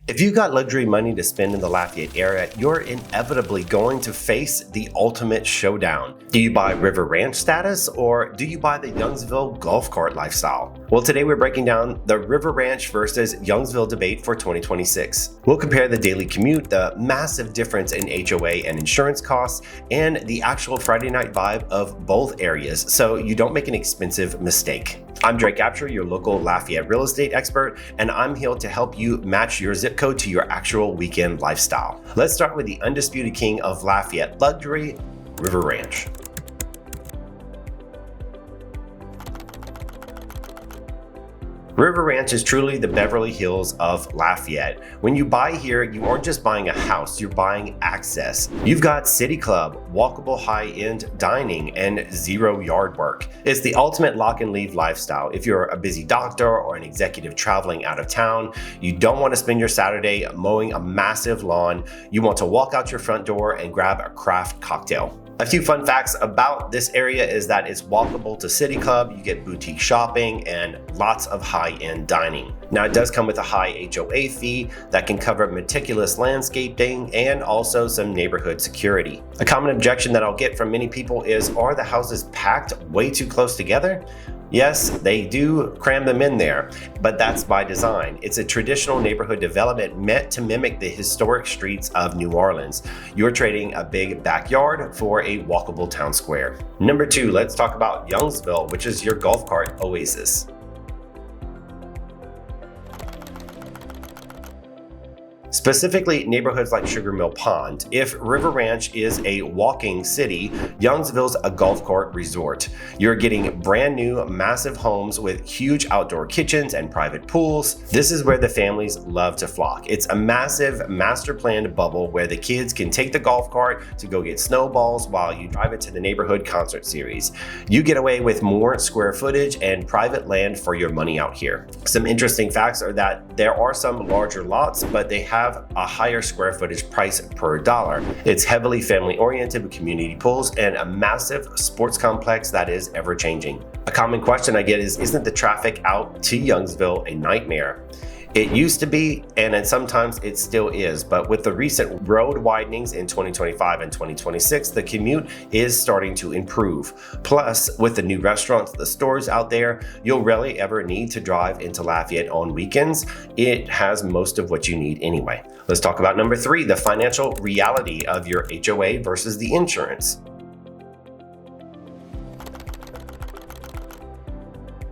If you got luxury money to spend in the Lafayette area, you're inevitably going to face the ultimate showdown. Do you buy River Ranch status or do you buy the Youngsville golf cart lifestyle? Well, today we're breaking down the River Ranch versus Youngsville debate for 2026. We'll compare the daily commute, the massive difference in HOA and insurance costs, and the actual Friday night vibe of both areas so you don't make an expensive mistake. I'm Abshire, your local Lafayette real estate expert, and I'm here to help you match your zip code to your actual weekend lifestyle. Let's start with the undisputed king of Lafayette luxury, River Ranch. River Ranch is truly the Beverly Hills of Lafayette. When you buy here, you aren't just buying a house, you're buying access. You've got City Club, walkable high-end dining, and zero yard work. It's the ultimate lock and leave lifestyle. If you're a busy doctor or an executive traveling out of town, you don't want to spend your Saturday mowing a massive lawn. You want to walk out your front door and grab a craft cocktail. A few fun facts about this area is that it's walkable to City Club, you get boutique shopping, and lots of high-end dining. Now, it does come with a high HOA fee that can cover meticulous landscaping and also some neighborhood security. A common objection that I'll get from many people is, are the houses packed way too close together? Yes, they do cram them in there, but that's by design. It's a traditional neighborhood development meant to mimic the historic streets of New Orleans. You're trading a big backyard for a walkable town square. Number 2, let's talk about Youngsville, which is your golf cart oasis. Specifically, neighborhoods like Sugar Mill Pond. If River Ranch is a walking city, Youngsville's a golf cart resort. You're getting brand new, massive homes with huge outdoor kitchens and private pools. This is where the families love to flock. It's a massive, master-planned bubble where the kids can take the golf cart to go get snowballs while you drive it to the neighborhood concert series. You get away with more square footage and private land for your money out here. Some interesting facts are that there are some larger lots, but they have a higher square footage price per dollar. It's heavily family oriented with community pools and a massive sports complex that is ever changing. A common question I get is, isn't the traffic out to Youngsville a nightmare? It used to be, and then sometimes it still is, but with the recent road widenings in 2025 and 2026, the commute is starting to improve. Plus, with the new restaurants, the stores out there, you'll rarely ever need to drive into Lafayette on weekends. It has most of what you need anyway. Let's talk about number 3, the financial reality of your HOA versus the insurance.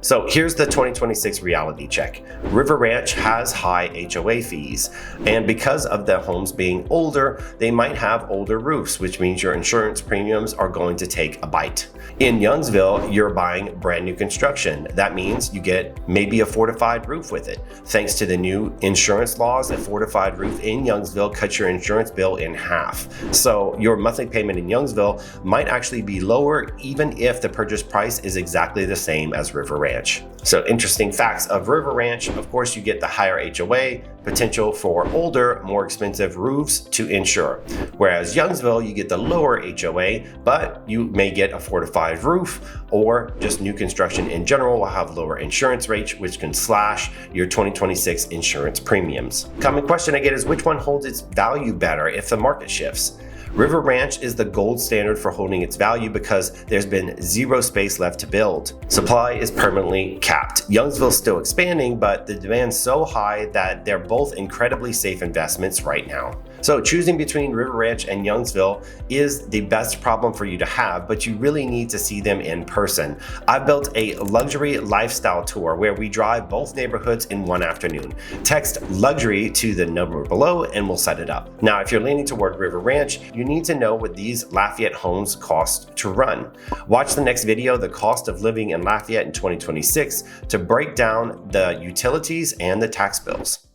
So here's the 2026 reality check. River Ranch has high HOA fees, and because of the homes being older, they might have older roofs, which means your insurance premiums are going to take a bite. In Youngsville, you're buying brand new construction. That means you get maybe a fortified roof with it. Thanks to the new insurance laws, a fortified roof in Youngsville cuts your insurance bill in half. So your monthly payment in Youngsville might actually be lower even if the purchase price is exactly the same as River Ranch. So interesting facts of River Ranch, of course you get the higher HOA, potential for older, more expensive roofs to insure. Whereas Youngsville, you get the lower HOA, but you may get a fortified roof or just new construction in general will have lower insurance rates, which can slash your 2026 insurance premiums. Common question I get is, which one holds its value better if the market shifts? River Ranch is the gold standard for holding its value because there's been zero space left to build. Supply is permanently capped. Youngsville's still expanding, but the demand's so high that they're both incredibly safe investments right now. So choosing between River Ranch and Youngsville is the best problem for you to have, but you really need to see them in person. I've built a luxury lifestyle tour where we drive both neighborhoods in one afternoon. Text luxury to the number below and we'll set it up. Now, if you're leaning toward River Ranch, you need to know what these Lafayette homes cost to run. Watch the next video, The Cost of Living in Lafayette in 2026, to break down the utilities and the tax bills.